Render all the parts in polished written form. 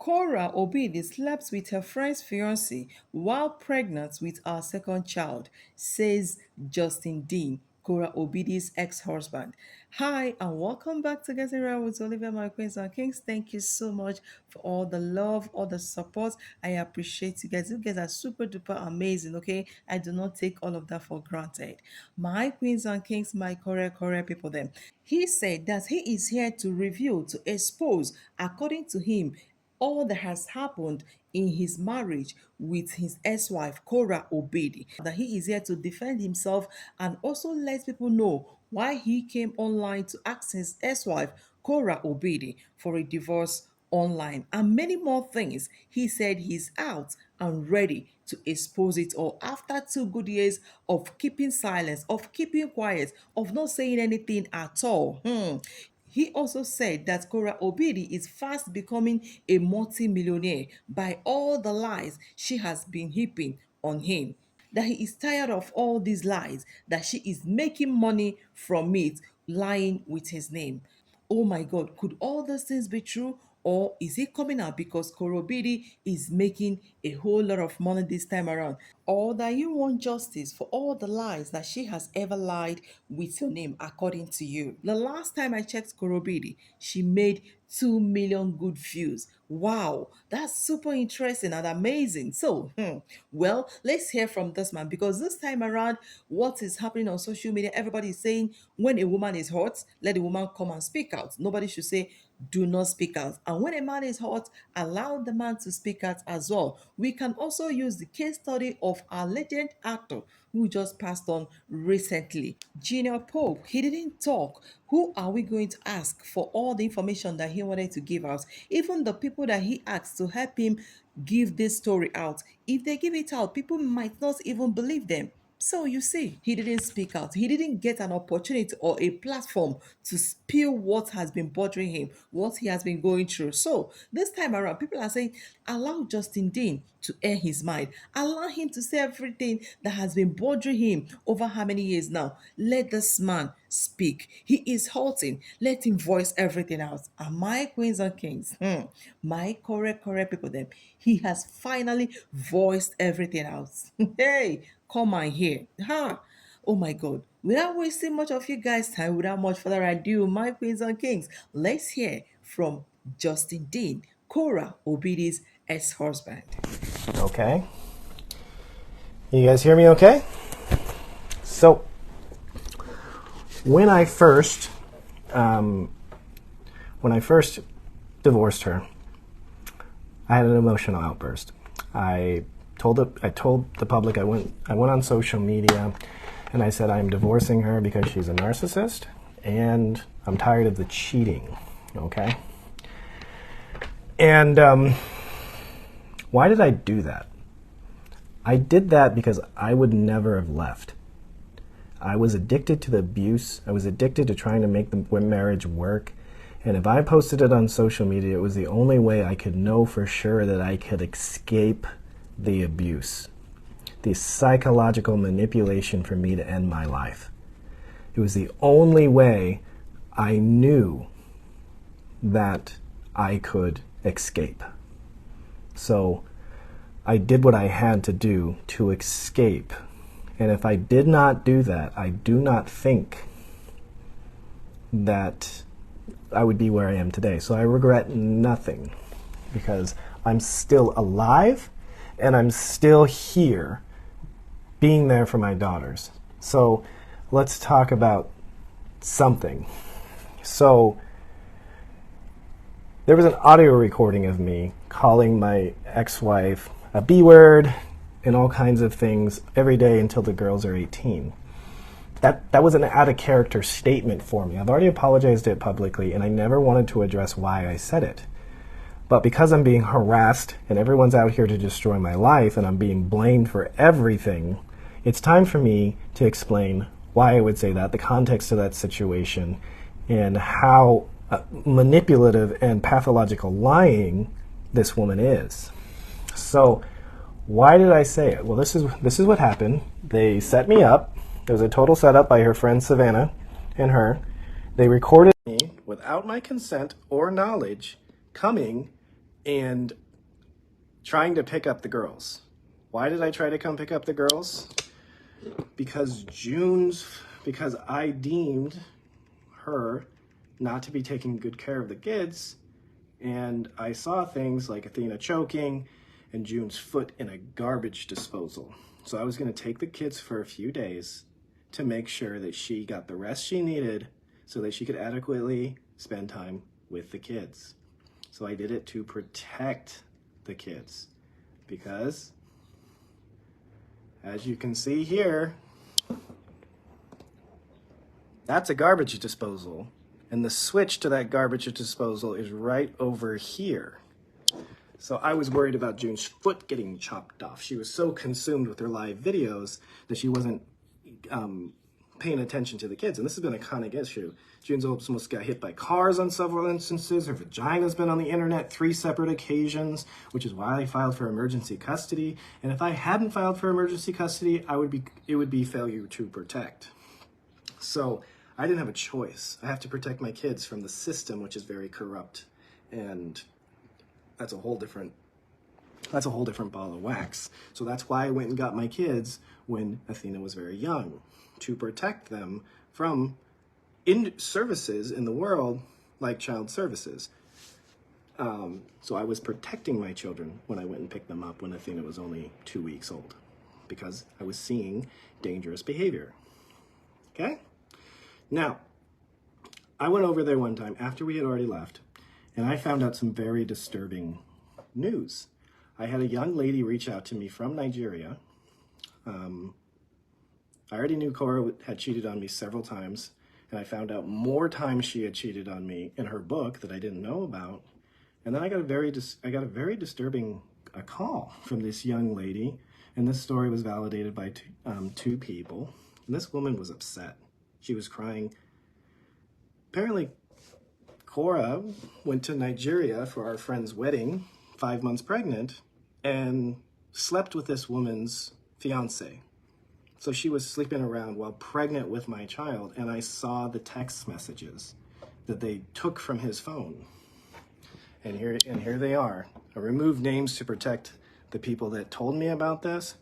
Kora Obidi slept with her friend's fiancé while pregnant with our second child, says Justin Dean, Kora Obidi's ex-husband. Hi, and welcome back to Getting Right with Olivia, my queens and kings. Thank you so much for all the love, all the support. I appreciate you guys. You guys are super duper amazing, okay? I do not take all of that for granted. My queens and kings, my correct people then. He said that he is here to review, to expose, according to him, all that has happened in his marriage with his ex-wife Kora Obidi. That he is here to defend himself and also let people know why he came online to ask his ex-wife Kora Obidi for a divorce online and many more things. He said he's out and ready to expose it all after 2 good years of keeping silence, of keeping quiet, of not saying anything at all. He also said that Kora Obidi is fast becoming a multi-millionaire by all the lies she has been heaping on him. That he is tired of all these lies, that she is making money from it, lying with his name. Oh my God, could all those things be true? Or is it coming out because Kora Obidi is making a whole lot of money this time around? Or that you want justice for all the lies that she has ever lied with your name, according to you? The last time I checked Kora Obidi, she made 2 million good views. Wow, that's super interesting and amazing. So, well, let's hear from this man because this time around, what is happening on social media, everybody is saying when a woman is hot, let the woman come and speak out. Nobody should say, do not speak out. And when a man is hot, allow the man to speak out as well. We can also use the case study of our legend actor who just passed on recently, Junior Pope. He didn't talk. Who are we going to ask for all the information that he wanted to give out? Even the people that he asked to help him give this story out, if they give it out, people might not even believe them. So you see, he didn't speak out. He didn't get an opportunity or a platform to spill what has been bothering him, what he has been going through. So this time around, people are saying, allow Justin Dean to air his mind. Allow him to say everything that has been bothering him over how many years now. Let this man speak. He is hurting. Let him voice everything out. And my queens and kings, my correct people, them, he has finally voiced everything out. Hey, come on here. Ha! Oh my God. Without wasting much of you guys' time, without much further ado, my queens and kings, let's hear from Justin Dean, Kora Obidi's ex-husband. Okay. You guys hear me okay? So, when I first divorced her, I had an emotional outburst. I told the public, I went on social media and I said I'm divorcing her because she's a narcissist and I'm tired of the cheating. Okay? And why did I do that? I did that because I would never have left. I was addicted to the abuse. I was addicted to trying to make the marriage work. And if I posted it on social media, it was the only way I could know for sure that I could escape the abuse, the psychological manipulation for me to end my life. It was the only way I knew that I could escape. So I did what I had to do to escape. And if I did not do that, I do not think that I would be where I am today. So I regret nothing because I'm still alive and I'm still here being there for my daughters. So let's talk about something. So there was an audio recording of me calling my ex-wife a B-word and all kinds of things every day until the girls are 18. That was an out-of-character statement for me. I've already apologized to it publicly, and I never wanted to address why I said it. But because I'm being harassed, and everyone's out here to destroy my life, and I'm being blamed for everything, it's time for me to explain why I would say that, the context of that situation, and how manipulative and pathological lying this woman is. So, why did I say it? Well, this is what happened. They set me up. There was a total setup by her friend Savannah and her. They recorded me without my consent or knowledge coming and trying to pick up the girls. Why did I try to come pick up the girls? Because I deemed her not to be taking good care of the kids, and I saw things like Athena choking and June's foot in a garbage disposal. So I was going to take the kids for a few days to make sure that she got the rest she needed so that she could adequately spend time with the kids. So I did it to protect the kids, because as you can see here, that's a garbage disposal, and the switch to that garbage disposal is right over here. So I was worried about June's foot getting chopped off. She was so consumed with her live videos that she wasn't paying attention to the kids. And this has been a chronic issue. June's almost got hit by cars on several instances. Her vagina's been on the internet 3 separate occasions, which is why I filed for emergency custody. And if I hadn't filed for emergency custody, it would be failure to protect. So I didn't have a choice. I have to protect my kids from the system, which is very corrupt. And that's a whole different ball of wax. So that's why I went and got my kids when Athena was very young, to protect them from services in the world like child services. So I was protecting my children when I went and picked them up when Athena was only 2 weeks old, because I was seeing dangerous behavior. Okay? Now, I went over there one time after we had already left, and I found out some very disturbing news. I had a young lady reach out to me from Nigeria. I already knew Kora had cheated on me several times, and I found out more times she had cheated on me in her book that I didn't know about. And then I got a very disturbing call from this young lady, and this story was validated by two people. And this woman was upset. She was crying. Apparently, Kora went to Nigeria for our friend's wedding, 5 months pregnant, and slept with this woman's fiance. So she was sleeping around while pregnant with my child, and I saw the text messages that they took from his phone. And here they are. I removed names to protect the people that told me about this.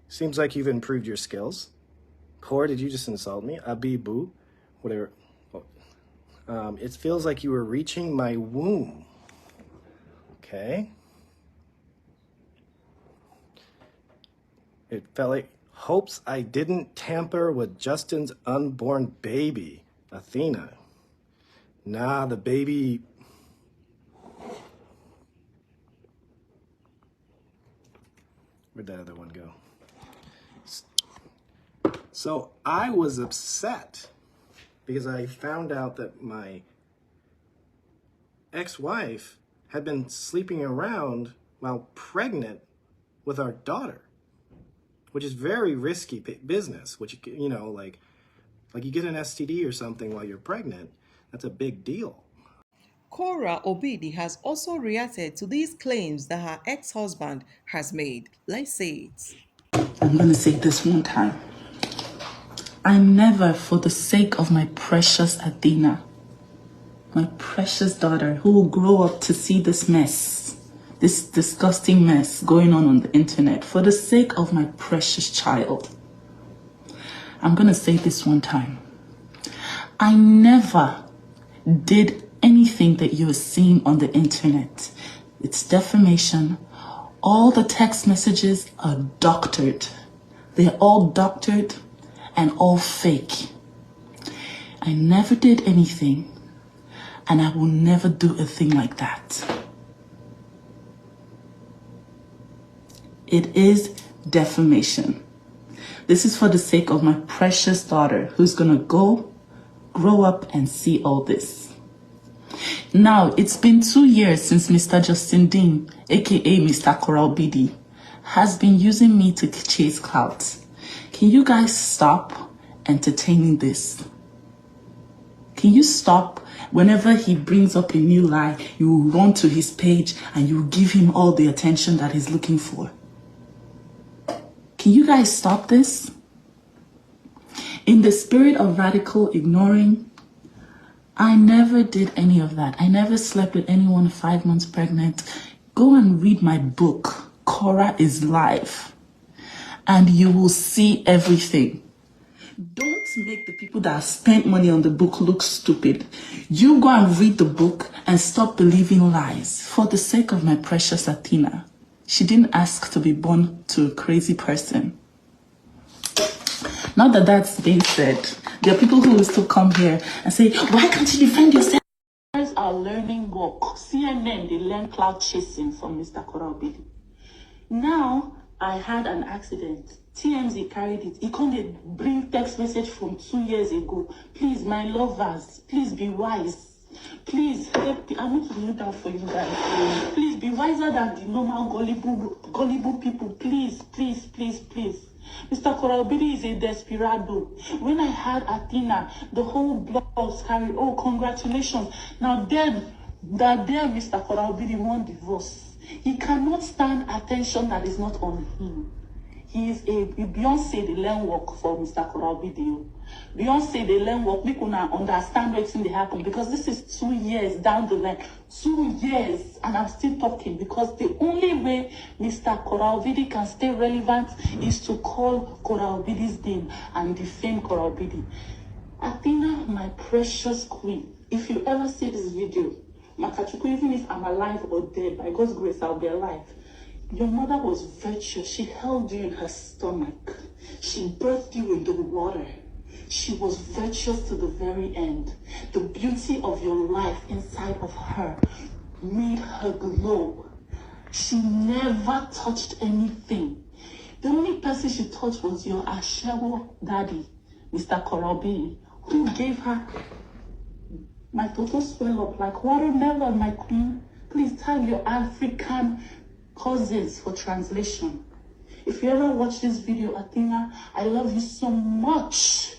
Seems like you've improved your skills. Kora, did you just insult me? Abibu, whatever. It feels like you were reaching my womb. Okay. It felt like, hopes I didn't tamper with Justin's unborn baby, Athena. Nah, the baby. Where'd that other one go? So I was upset because I found out that my ex-wife had been sleeping around while pregnant with our daughter, which is very risky business, which, you know, like you get an STD or something while you're pregnant, that's a big deal. Kora Obidi has also reacted to these claims that her ex-husband has made. Let's say it. I'm going to say this one time. I never, for the sake of my precious Athena, my precious daughter, who will grow up to see this mess, this disgusting mess going on the internet, for the sake of my precious child, I'm going to say this one time. I never did anything that you're seeing on the internet. It's defamation. All the text messages are doctored. They're all doctored and all fake. I never did anything, and I will never do a thing like that. It is defamation. This is for the sake of my precious daughter, who's gonna grow up and see all this. Now, it's been 2 years since Mr. Justin Dean, aka Mr. Kora Obidi, has been using me to chase clout. Can you guys stop entertaining this? Can you stop? Whenever he brings up a new lie, you will run to his page and you will give him all the attention that he's looking for. Can you guys stop this? In the spirit of radical ignoring, I never did any of that. I never slept with anyone 5 months pregnant. Go and read my book, Kora is Life, and you will see everything. Don't make the people that have spent money on the book look stupid. You go and read the book and stop believing lies for the sake of my precious Athena. She didn't ask to be born to a crazy person. Now that that's been said, there are people who will still come here and say, why can't you defend yourself? Are learning work. CNN, they learn cloud chasing from Mr. Kora Obidi. Now, I had an accident. TMZ carried it. He couldn't bring text message from 2 years ago. Please, my lovers, please be wise. Please, help me. I want to look out for you guys. Please be wiser than the normal gullible people. Please, please, please, please. Mr. Kora Obidi is a desperado. When I had Athena, the whole blog was carried. Oh, congratulations. Now then, Mr. Kora Obidi won divorce. He cannot stand attention that is not on him. He is a Beyonce, the learn work for Mr. Kora Obidi. Beyonce, the learn work. We can understand what's in the happen because this is 2 years down the line. 2 years, and I'm still talking because the only way Mr. Kora Obidi can stay relevant is to call Kora Obidi's name and defame Kora Obidi. Athena, my precious queen, if you ever see this video, Makachuku, even if I'm alive or dead, by God's grace, I'll be alive. Your mother was virtuous. She held you in her stomach. She birthed you in the water. She was virtuous to the very end. The beauty of your life inside of her made her glow. She never touched anything. The only person she touched was your Ashewo daddy, Mr. Kora Obidi, who gave her my total swell up like watermelon, my queen. Please tell your African cousins for translation. If you ever watch this video, Athena, I love you so much.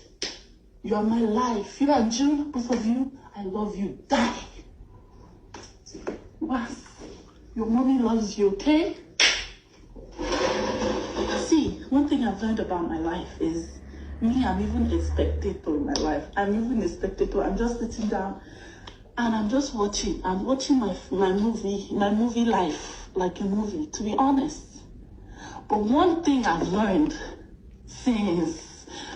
You are my life. You and June, both of you, I love you. Die. Your mommy loves you, okay? See, one thing I've learned about my life is me, I'm even a spectator in my life. I'm even a spectator. I'm just sitting down and I'm just watching. I'm watching my movie life, like a movie, to be honest. But one thing I've learned since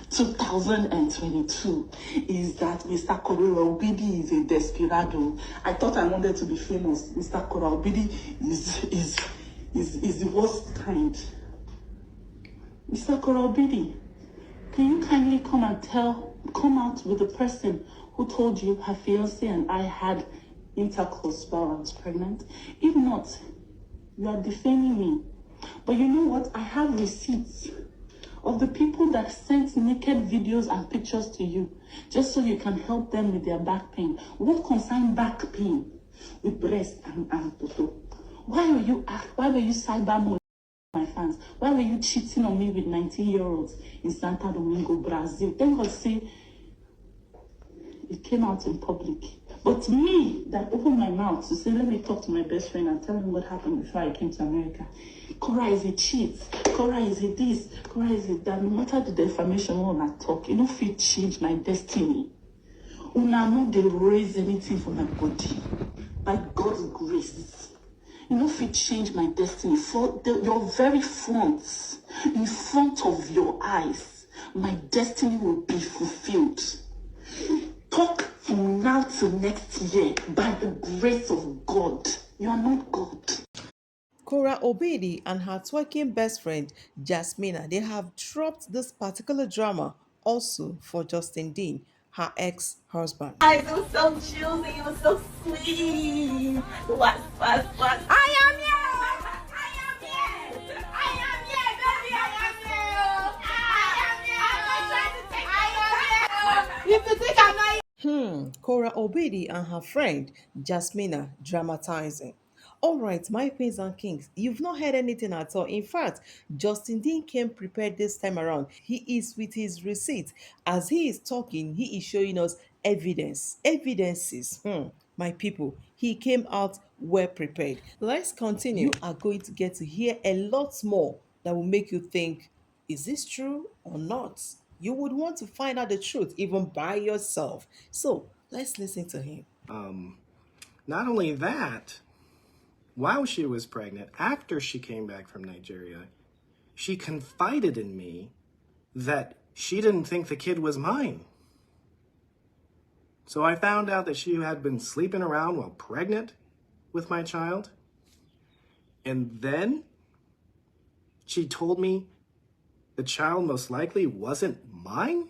2022 is that Mr. Kora Obidi is a desperado. I thought I wanted to be famous. Mr. Kora Obidi is the worst kind. Mr. Kora Obidi, can you kindly come out with the person who told you her fiancé and I had intercourse while I was pregnant? If not, you are defaming me. But you know what? I have receipts of the people that sent naked videos and pictures to you just so you can help them with their back pain. What concern back pain with breast and toto? Why were you cyber my fans? Why were you cheating on me with 19-year-olds in Santo Domingo, Brazil? Thank God say it came out in public. But me that opened my mouth to say, let me talk to my best friend and tell him what happened before I came to America. Kora is a cheat. Kora is a this. Kora is a that. No matter the defamation when I talk, you know, if it change my destiny. Una no dey raise anything for my body. By God's grace. You know, if it change my destiny for your very front, in front of your eyes, my destiny will be fulfilled. Talk from now to next year by the grace of God. You are not God. Kora Obidi and her twerking best friend Jasmina, they have dropped this particular drama also for Justin Dean, her ex-husband. Guys, it was so juicy. It was so sweet. What? I am you. I am you. I am you, baby. I am you. I am you. I'm not trying to take I am you. You think I'm not. Kora Obidi and her friend Jasmina dramatizing. All right, my queens and kings, you've not heard anything at all. In fact, Justin Dean came prepared this time around. He is with his receipt. As he is talking, he is showing us evidences. My people, he came out well prepared. Let's continue. You are going to get to hear a lot more that will make you think, is this true or not? You would want to find out the truth even by yourself. So Let's listen to him. Not only that, while she was pregnant, after she came back from Nigeria, she confided in me that she didn't think the kid was mine. So I found out that she had been sleeping around while pregnant with my child. And then she told me the child most likely wasn't mine.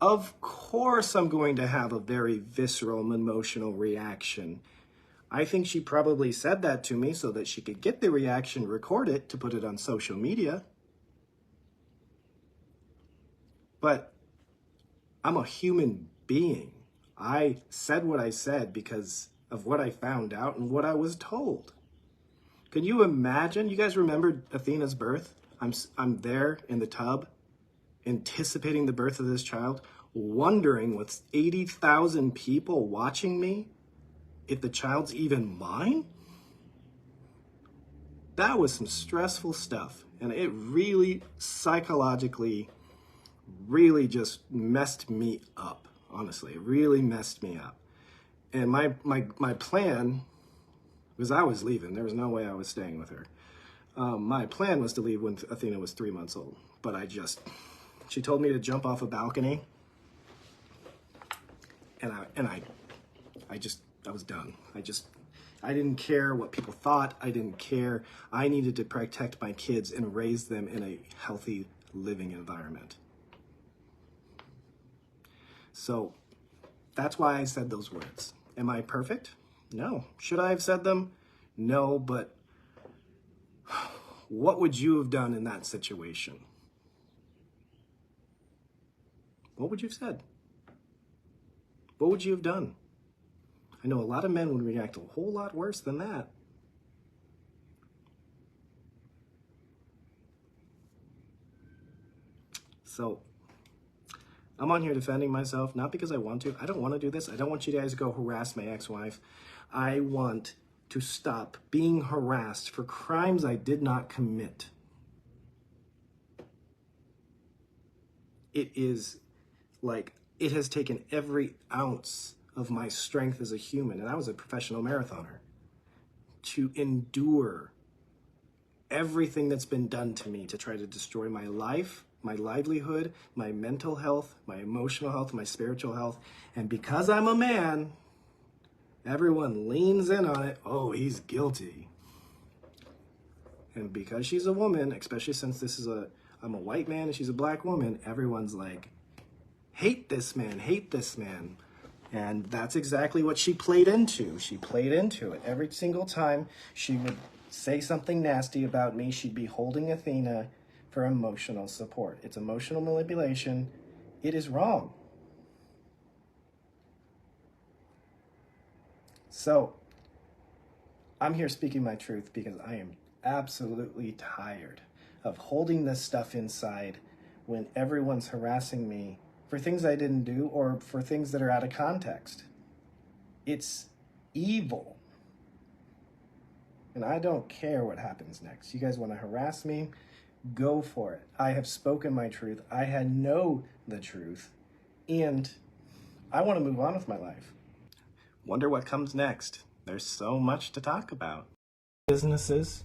Of course I'm going to have a very visceral and emotional reaction. I think she probably said that to me so that she could get the reaction, record it to put it on social media. But I'm a human being. I said what I said because of what I found out and what I was told. Can you imagine? You guys remember Athena's birth? I'm there in the tub, anticipating the birth of this child, wondering with 80,000 people watching me if the child's even mine? That was some stressful stuff, and it really psychologically really just messed me up. Honestly, it really messed me up. And my plan was I was leaving. There was no way I was staying with her. My plan was to leave when Athena was 3 months old, but she told me to jump off a balcony, and I was done. I didn't care what people thought. I didn't care. I needed to protect my kids and raise them in a healthy living environment. So that's why I said those words. Am I perfect? No. Should I have said them? No, but what would you have done in that situation? What would you have said? What would you have done? I know a lot of men would react a whole lot worse than that. So I'm on here defending myself, not because I want to. I don't want to do this. I don't want you guys to go harass my ex-wife. I want to stop being harassed for crimes I did not commit. It is like, it has taken every ounce of my strength as a human, and I was a professional marathoner, to endure everything that's been done to me to try to destroy my life, my livelihood, my mental health, my emotional health, my spiritual health. And because I'm a man, everyone leans in on it. Oh, he's guilty. And because she's a woman, especially since I'm a white man and she's a black woman, everyone's like, hate this man, hate this man. And that's exactly what she played into. She played into it. Every single time she would say something nasty about me, she'd be holding Athena for emotional support. It's emotional manipulation. It is wrong. So I'm here speaking my truth because I am absolutely tired of holding this stuff inside when everyone's harassing me for things I didn't do or for things that are out of context. It's evil. And I don't care what happens next. You guys want to harass me? Go for it. I have spoken my truth. I know the truth. And I want to move on with my life. Wonder what comes next. There's so much to talk about. Businesses.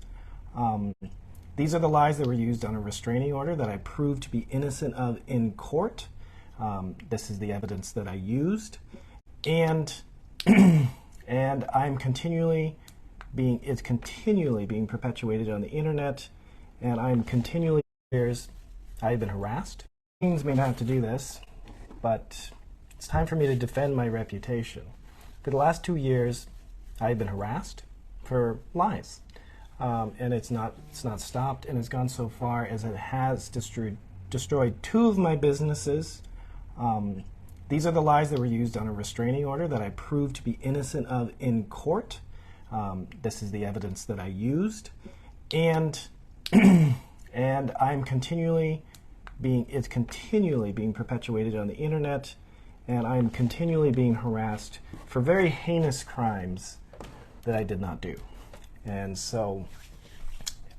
These are the lies that were used on a restraining order that I proved to be innocent of in court. This is the evidence that I used. And I'm continually it's continually being perpetuated on the internet, and I'm continually, I've been harassed. Things may not have to do this, but it's time for me to defend my reputation. For the last 2 years, I've been harassed for lies. And it's not stopped, and it's gone so far as it has destroyed 2 of my businesses. These are the lies that were used on a restraining order that I proved to be innocent of in court. This is the evidence that I used. And I'm continually it's continually being perpetuated on the internet, and I'm continually being harassed for very heinous crimes that I did not do. And so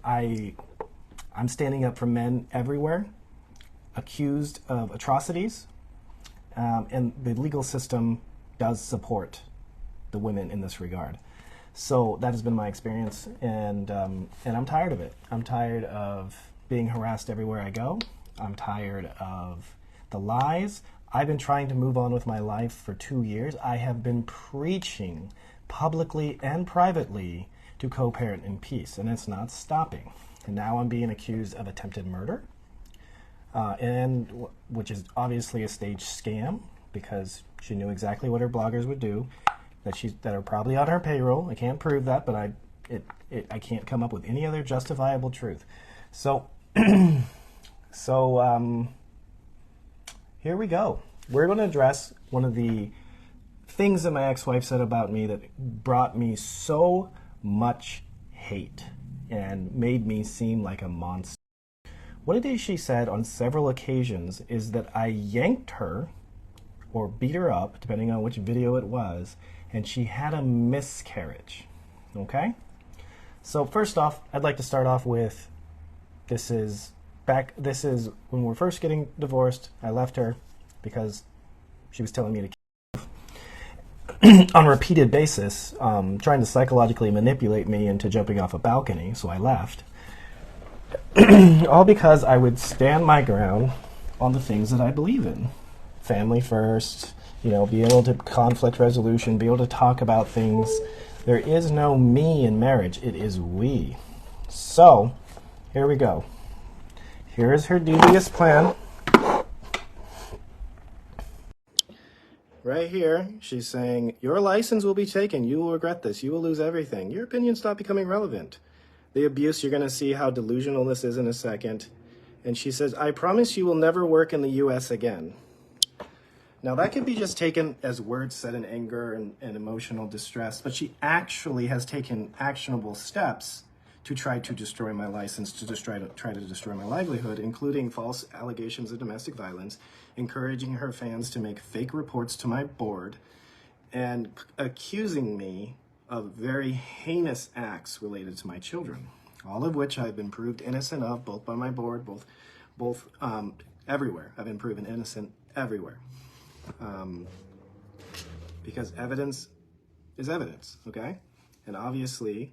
I'm standing up for men everywhere accused of atrocities, and the legal system does support the women in this regard. So that has been my experience, and I'm tired of it. I'm tired of being harassed everywhere I go. I'm tired of the lies. I've been trying to move on with my life for 2 years. I have been preaching publicly and privately to co-parent in peace, and it's not stopping. And now I'm being accused of attempted murder, which is obviously a staged scam, because she knew exactly what her bloggers would do, that are probably on her payroll. I can't prove that, but I can't come up with any other justifiable truth. So, here we go. We're going to address one of the things that my ex-wife said about me that brought me so much hate and made me seem like a monster. What it is she said on several occasions is that I yanked her or beat her up, depending on which video it was, and she had a miscarriage. Okay? So first off, I'd like to start off with, this is when we're first getting divorced. I left her because she was telling me to on a repeated basis, trying to psychologically manipulate me into jumping off a balcony, so I left. All because I would stand my ground on the things that I believe in. Family first, be able to conflict resolution, be able to talk about things. There is no me in marriage, it is we. So, here we go. Here is her devious plan. Right here, she's saying, your license will be taken. You will regret this. You will lose everything. Your opinion stop becoming relevant. The abuse, you're going to see how delusional this is in a second. And she says, I promise you will never work in the U.S. again. Now, that could be just taken as words said in anger and emotional distress, but she actually has taken actionable steps to try to destroy my license, to try to destroy my livelihood, including false allegations of domestic violence, encouraging her fans to make fake reports to my board, and accusing me of very heinous acts related to my children, all of which I've been proved innocent of, both by my board, both everywhere. I've been proven innocent everywhere. Because evidence is evidence, okay? And obviously,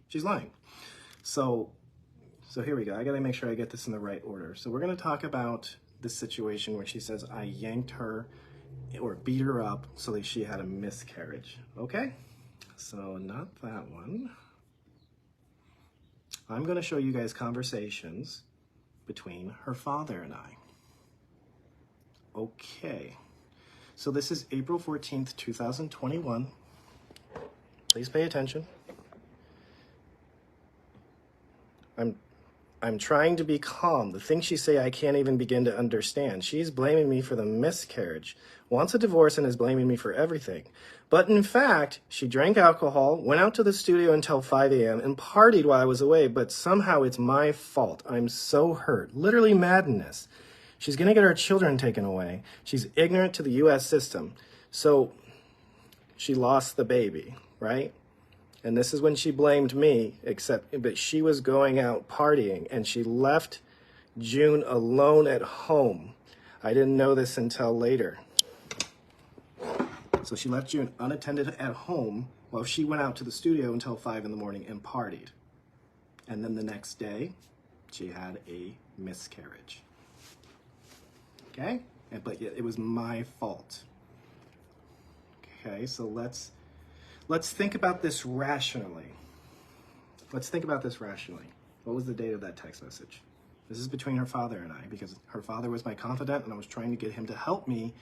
she's lying. So here we go. I gotta make sure I get this in the right order. So we're gonna talk about the situation where she says I yanked her or beat her up so that she had a miscarriage, okay? So not that one. I'm gonna show you guys conversations between her father and I. Okay. So this is April 14th, 2021. Please pay attention. I'm trying to be calm. The things she say I can't even begin to understand. She's blaming me for the miscarriage, wants a divorce, and is blaming me for everything. But in fact, she drank alcohol, went out to the studio until 5 a.m. and partied while I was away, but somehow it's my fault. I'm so hurt. Literally madness. She's going to get our children taken away. She's ignorant to the U.S. system. So she lost the baby, right? And this is when she blamed me, but she was going out partying, and she left June alone at home. I didn't know this until later. So she left June unattended at home while she went out to the studio until 5 in the morning and partied. And then the next day, she had a miscarriage. Okay? But yet it was my fault. Okay, so let's think about this rationally. What was the date of that text message? This is between her father and I, because her father was my confidant, and I was trying to get him to help me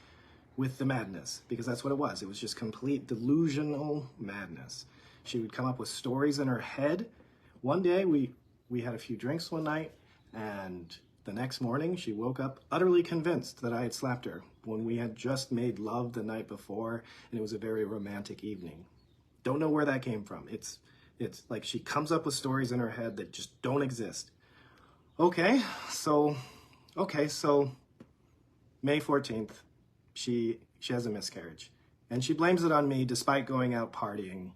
with the madness, because that's what it was. It was just complete delusional madness. She would come up with stories in her head. One day, we had a few drinks one night, and the next morning, she woke up utterly convinced that I had slapped her when we had just made love the night before, and it was a very romantic evening. Don't know where that came from. It's like she comes up with stories in her head that just don't exist. Okay, so May 14th, she has a miscarriage. And she blames it on me despite going out partying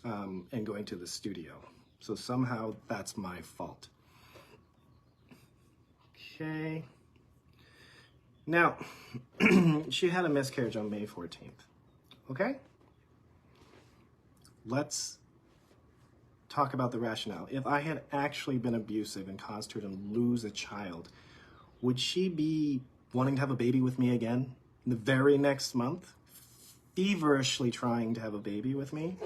and going to the studio. So somehow that's my fault. Okay. Now, she had a miscarriage on May 14th. Okay? Let's talk about the rationale. If I had actually been abusive and caused her to lose a child, would she be wanting to have a baby with me again the very next month? Feverishly trying to have a baby with me?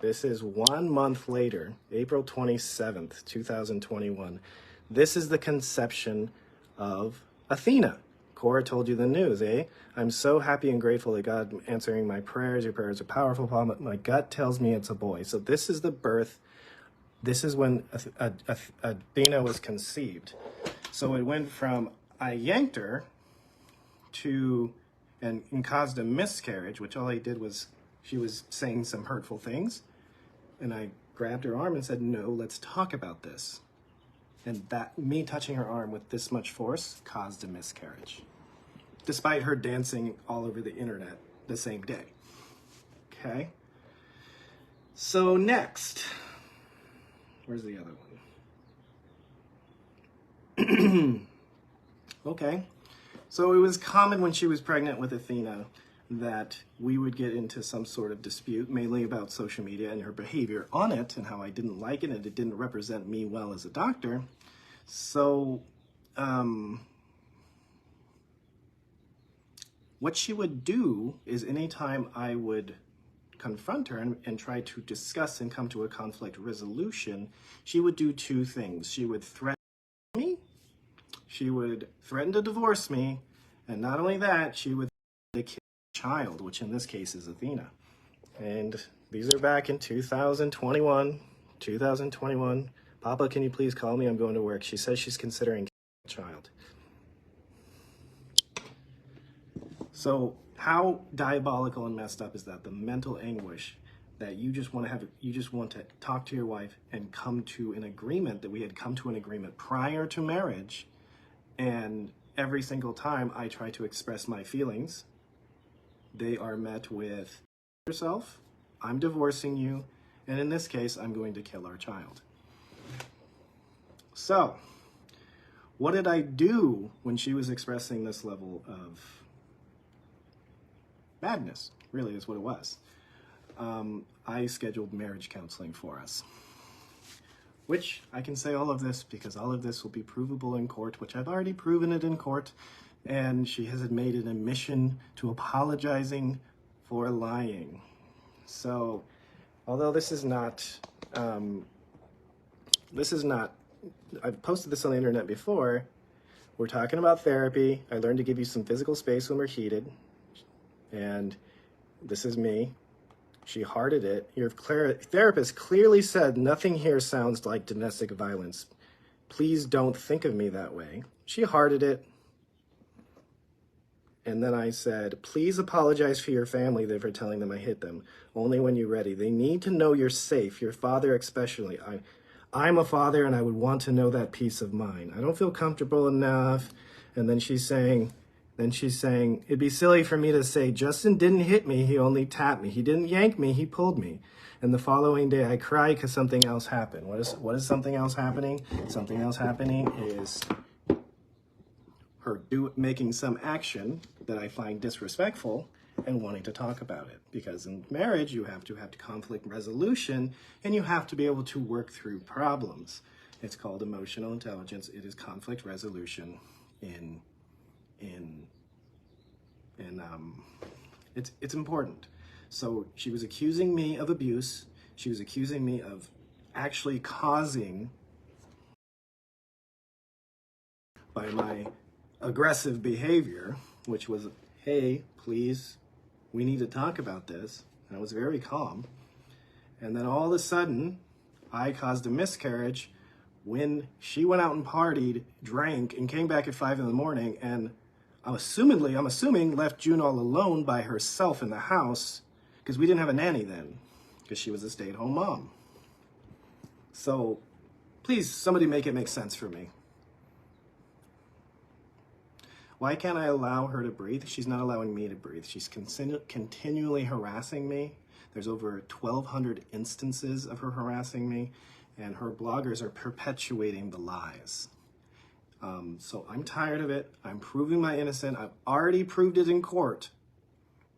This is 1 month later, April 27th, 2021. This is the conception of Athena. Kora told you the news, eh? I'm so happy and grateful that God answering my prayers. Your prayers are powerful. My gut tells me it's a boy. So this is the birth. This is when Athena was conceived. So it went from I yanked her to, and caused a miscarriage, which all I did was, she was saying some hurtful things. And I grabbed her arm and said, no, let's talk about this. And that, me touching her arm with this much force caused a miscarriage, despite her dancing all over the internet the same day. Okay? So next, where's the other one? Okay. So it was common when she was pregnant with Athena that we would get into some sort of dispute, mainly about social media and her behavior on it and how I didn't like it and it didn't represent me well as a doctor. So what she would do is anytime I would confront her and try to discuss and come to a conflict resolution, she would do two things. She would threaten me, she would threaten to divorce me, and not only that, she would threaten to kill a child, which in this case is Athena. And these are back in 2021. Papa, can you please call me? I'm going to work. She says she's considering killing a child. So how diabolical and messed up is that? The mental anguish that you just want to talk to your wife and come to an agreement, that we had come to an agreement prior to marriage. And every single time I try to express my feelings, they are met with yourself, I'm divorcing you, and in this case, I'm going to kill our child. So, what did I do when she was expressing this level of madness? Really is what it was. I scheduled marriage counseling for us. Which I can say all of this because all of this will be provable in court, which I've already proven it in court. And she has made an admission to apologizing for lying. So, although this is not, I've posted this on the internet before, we're talking about therapy. I learned to give you some physical space when we're heated. And this is me. She hearted it. Your therapist clearly said, nothing here sounds like domestic violence. Please don't think of me that way. She hearted it. And then I said, please apologize for your family for telling them I hit them. Only when you're ready. They need to know you're safe, your father especially. I'm a father and I would want to know that peace of mind. I don't feel comfortable enough. And then she's saying, it'd be silly for me to say, Justin didn't hit me, he only tapped me. He didn't yank me, he pulled me. And the following day I cry because something else happened. What is something else happening? Something else happening is her making some action that I find disrespectful and wanting to talk about it. Because in marriage, you have to have conflict resolution and you have to be able to work through problems. It's called emotional intelligence. It is conflict resolution it's important. So she was accusing me of abuse. She was accusing me of actually causing, by my aggressive behavior, which was, hey, please, we need to talk about this. And I was very calm. And then all of a sudden, I caused a miscarriage when she went out and partied, drank, and came back at 5 in the morning, and I'm assuming left June all alone by herself in the house, because we didn't have a nanny then, because she was a stay-at-home mom. So, please, somebody make it make sense for me. Why can't I allow her to breathe? She's not allowing me to breathe. She's continually harassing me. There's over 1,200 instances of her harassing me, and her bloggers are perpetuating the lies. So I'm tired of it. I'm proving my innocence. I've already proved it in court.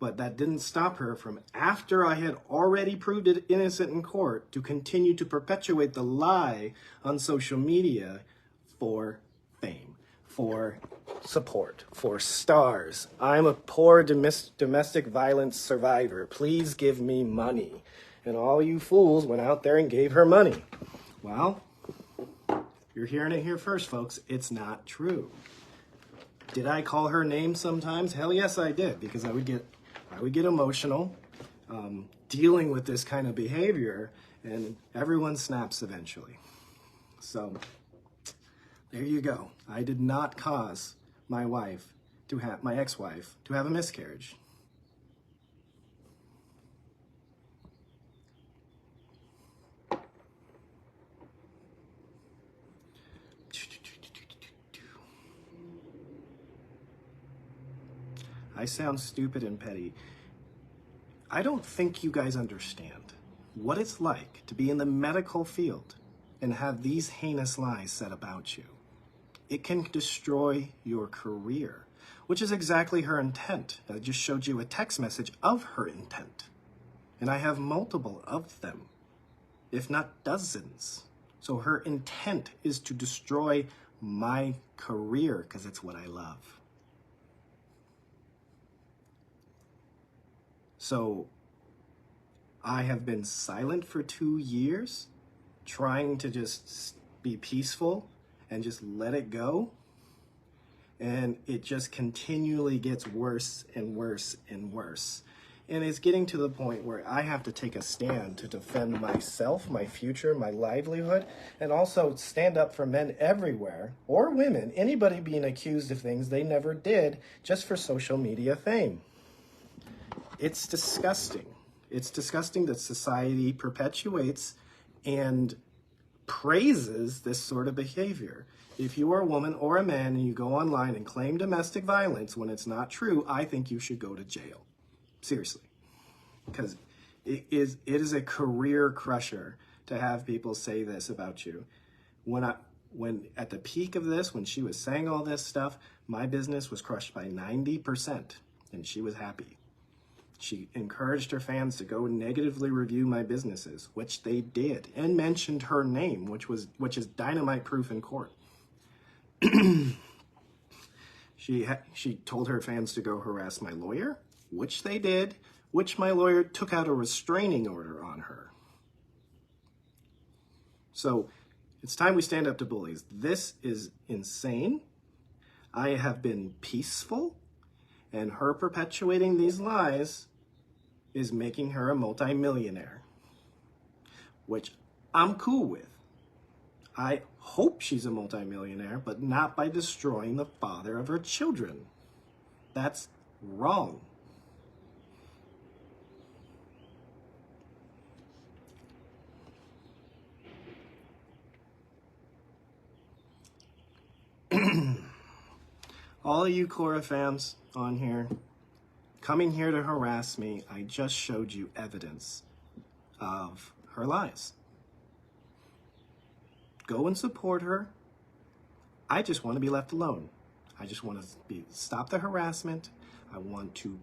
But that didn't stop her from, after I had already proved it innocent in court, to continue to perpetuate the lie on social media for fame, for support, for stars. I'm a poor domestic violence survivor. Please give me money. And all you fools went out there and gave her money. Well, you're hearing it here first, folks. It's not true. Did I call her name sometimes? Hell yes, I did, because I would get emotional dealing with this kind of behavior, and everyone snaps eventually. So there you go. I did not cause my ex-wife to have a miscarriage. I sound stupid and petty. I don't think you guys understand what it's like to be in the medical field and have these heinous lies said about you. It can destroy your career, which is exactly her intent. I just showed you a text message of her intent. And I have multiple of them, if not dozens. So her intent is to destroy my career because it's what I love. So I have been silent for 2 years, trying to just be peaceful and just let it go. And it just continually gets worse and worse and worse. And it's getting to the point where I have to take a stand to defend myself, my future, my livelihood, and also stand up for men everywhere, or women, anybody being accused of things they never did just for social media fame. It's disgusting. It's disgusting that society perpetuates and praises this sort of behavior. If you are a woman or a man and you go online and claim domestic violence when it's not true, I think you should go to jail. Seriously. Because it is a career crusher to have people say this about you. When at the peak of this, when she was saying all this stuff, my business was crushed by 90%, and she was happy. She encouraged her fans to go negatively review my businesses, which they did, and mentioned her name, which is dynamite proof in court. She told her fans to go harass my lawyer, which they did, which my lawyer took out a restraining order on her. So it's time we stand up to bullies. This is insane. I have been peaceful, and her perpetuating these lies is making her a multimillionaire, which I'm cool with. I hope she's a multimillionaire, but not by destroying the father of her children. That's wrong. All of you Kora fans on here, coming here to harass me, I just showed you evidence of her lies. Go and support her. I just want to be left alone. I just want to stop the harassment. I want to